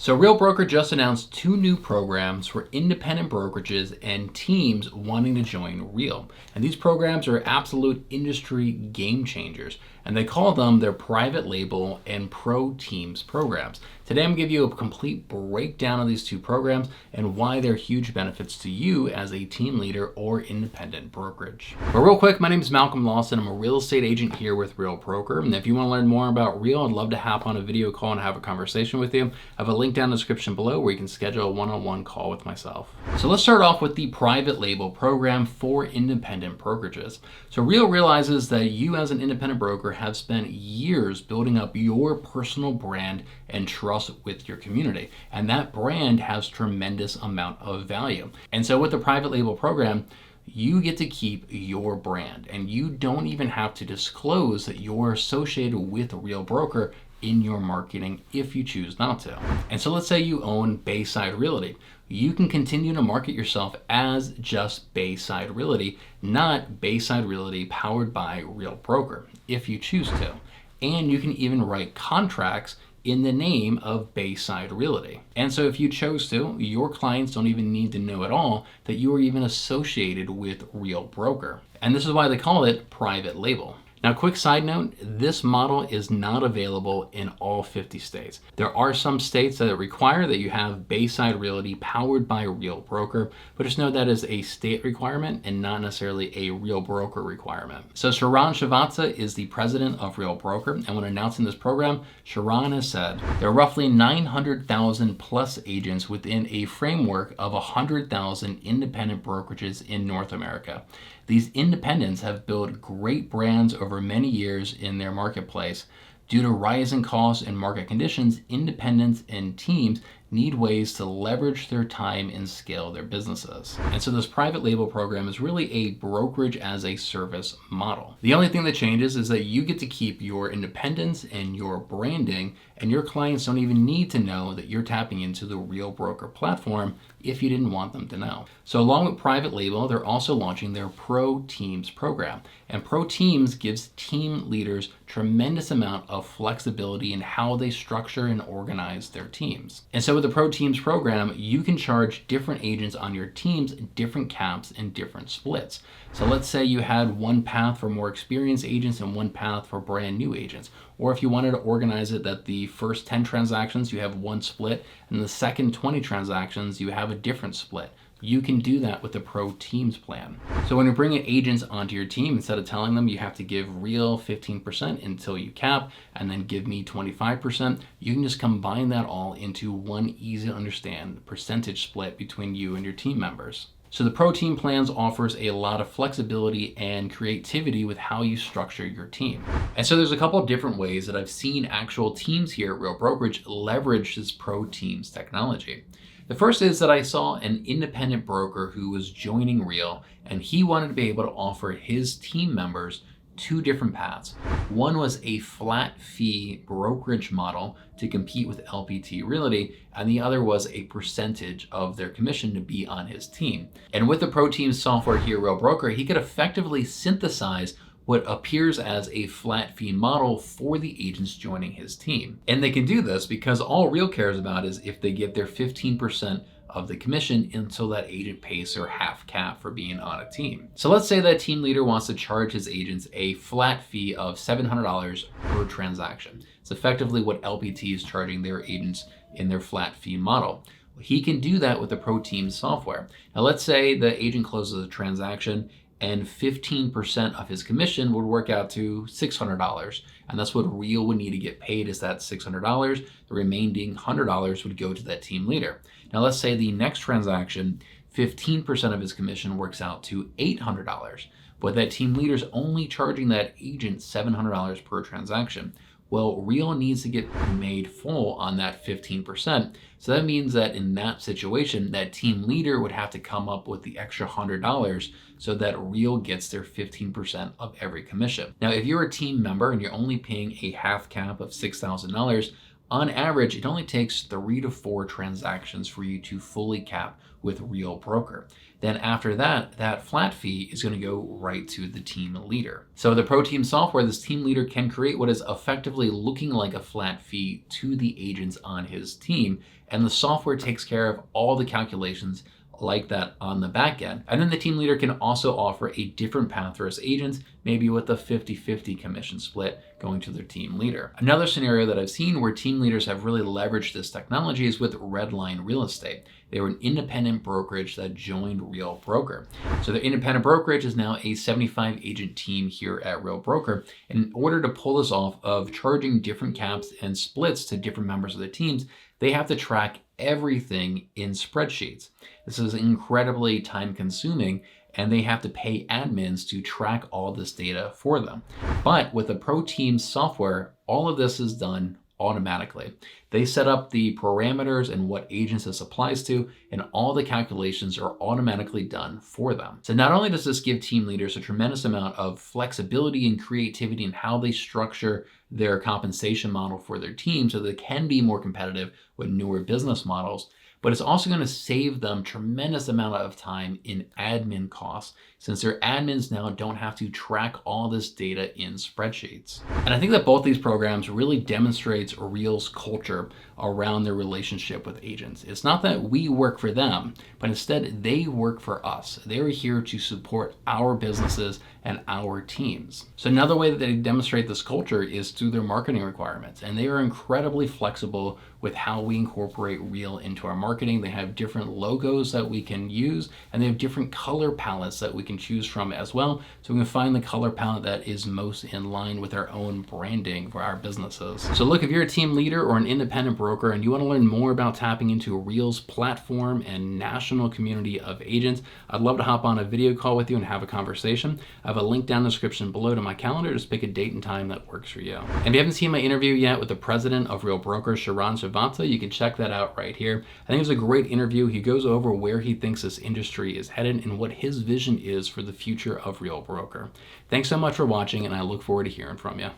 So Real Broker just announced two new programs for independent brokerages and teams wanting to join Real. And these programs are absolute industry game changers. And they call them their Private Label and ProTeams programs. Today I'm going to give you a complete breakdown of these two programs and why they're huge benefits to you as a team leader or independent brokerage. But real quick, my name is Malcolm Lawson. I'm a real estate agent here with Real Broker. And if you want to learn more about Real, I'd love to hop on a video call and have a conversation with you. I have a link down in the description below where you can schedule a one-on-one call with myself. So let's start off with the Private Label program for independent brokerages. So Real realizes that you as an independent broker have spent years building up your personal brand and trust with your community. And that brand has tremendous amount of value. And so with the Private Label program, you get to keep your brand and you don't even have to disclose that you're associated with a Real Broker in your marketing if you choose not to. And so let's say you own Bayside Realty. You can continue to market yourself as just Bayside Realty, not Bayside Realty powered by Real Broker if you choose to. And you can even write contracts in the name of Bayside Realty. And so if you chose to, your clients don't even need to know at all that you are even associated with Real Broker. And this is why they call it Private Label. Now, quick side note, this model is not available in all 50 states. There are some states that require that you have Bayside Realty powered by Real Broker, but just know that is a state requirement and not necessarily a Real Broker requirement. So Sharon Shivatsa is the president of Real Broker, and when announcing this program, Sharon has said, there are roughly 900,000 plus agents within a framework of 100,000 independent brokerages in North America. These independents have built great brands over many years in their marketplace. Due to rising costs and market conditions, independents and teams need ways to leverage their time and scale their businesses. And so this Private Label program is really a brokerage as a service model. The only thing that changes is that you get to keep your independence and your branding, and your clients don't even need to know that you're tapping into the Real Broker platform if you didn't want them to know. So along with Private Label, they're also launching their ProTeams program. And ProTeams gives team leaders tremendous amount of flexibility in how they structure and organize their teams. And so with the ProTeams program, you can charge different agents on your teams different caps and different splits. So let's say you had one path for more experienced agents and one path for brand new agents. Or if you wanted to organize it that the first 10 transactions you have one split and the second 20 transactions you have a different split. You can do that with the ProTeams plan. So when you're bringing agents onto your team, instead of telling them you have to give Real 15% until you cap and then give me 25%, you can just combine that all into one easy to understand percentage split between you and your team members. So the ProTeam plans offers a lot of flexibility and creativity with how you structure your team. And so there's a couple of different ways that I've seen actual teams here at Real Brokerage leverage this ProTeams technology. The first is that I saw an independent broker who was joining Real, and he wanted to be able to offer his team members two different paths. One was a flat fee brokerage model to compete with LPT Realty, and the other was a percentage of their commission to be on his team. And with the ProTeams software here, Real Broker, he could effectively synthesize what appears as a flat fee model for the agents joining his team. And they can do this because all Real cares about is if they get their 15% of the commission until that agent pays their half cap for being on a team. So let's say that team leader wants to charge his agents a flat fee of $700 per transaction. It's effectively what LPT is charging their agents in their flat fee model. He can do that with the ProTeams software. Now let's say the agent closes a transaction and 15% of his commission would work out to $600. And that's what Real would need to get paid is that $600. The remaining $100 would go to that team leader. Now let's say the next transaction, 15% of his commission works out to $800, but that team leader's only charging that agent $700 per transaction. Well, Real needs to get made full on that 15%. So that means that in that situation, that team leader would have to come up with the extra $100 so that Real gets their 15% of every commission. Now, if you're a team member and you're only paying a half cap of $6,000, On average, it only takes 3 to 4 transactions for you to fully cap with Real Broker. Then after that, that flat fee is going to go right to the team leader. So the ProTeams software, this team leader can create what is effectively looking like a flat fee to the agents on his team, and the software takes care of all the calculations like that on the back end. And then the team leader can also offer a different path for his agents, maybe with a 50-50 commission split going to their team leader. Another scenario that I've seen where team leaders have really leveraged this technology is with Redline Real Estate. They were an independent brokerage that joined Real Broker. So the independent brokerage is now a 75 agent team here at Real Broker. And in order to pull this off of charging different caps and splits to different members of the teams, they have to track everything in spreadsheets. This is incredibly time consuming, and they have to pay admins to track all this data for them. But with the ProTeams software, all of this is done automatically. They set up the parameters and what agents this applies to, and all the calculations are automatically done for them. So not only does this give team leaders a tremendous amount of flexibility and creativity in how they structure their compensation model for their team so they can be more competitive with newer business models, but it's also going to save them tremendous amount of time in admin costs, since their admins now don't have to track all this data in spreadsheets. And I think that both these programs really demonstrates Real's culture around their relationship with agents. It's not that we work for them, but instead they work for us. They're here to support our businesses and our teams. So another way that they demonstrate this culture is through their marketing requirements. And they are incredibly flexible with how we incorporate Real into our marketing. They have different logos that we can use, and they have different color palettes that we can choose from as well. So we can find the color palette that is most in line with our own branding for our businesses. So look, if you're a team leader or an independent broker and you want to learn more about tapping into Real's platform and national community of agents, I'd love to hop on a video call with you and have a conversation. I have a link down in the description below to my calendar. Just pick a date and time that works for you. And if you haven't seen my interview yet with the president of Real Broker, Sharon Shavanta, you can check that out right here. I think it was a great interview. He goes over where he thinks this industry is headed and what his vision is for the future of Real Broker. Thanks so much for watching, and I look forward to hearing from you.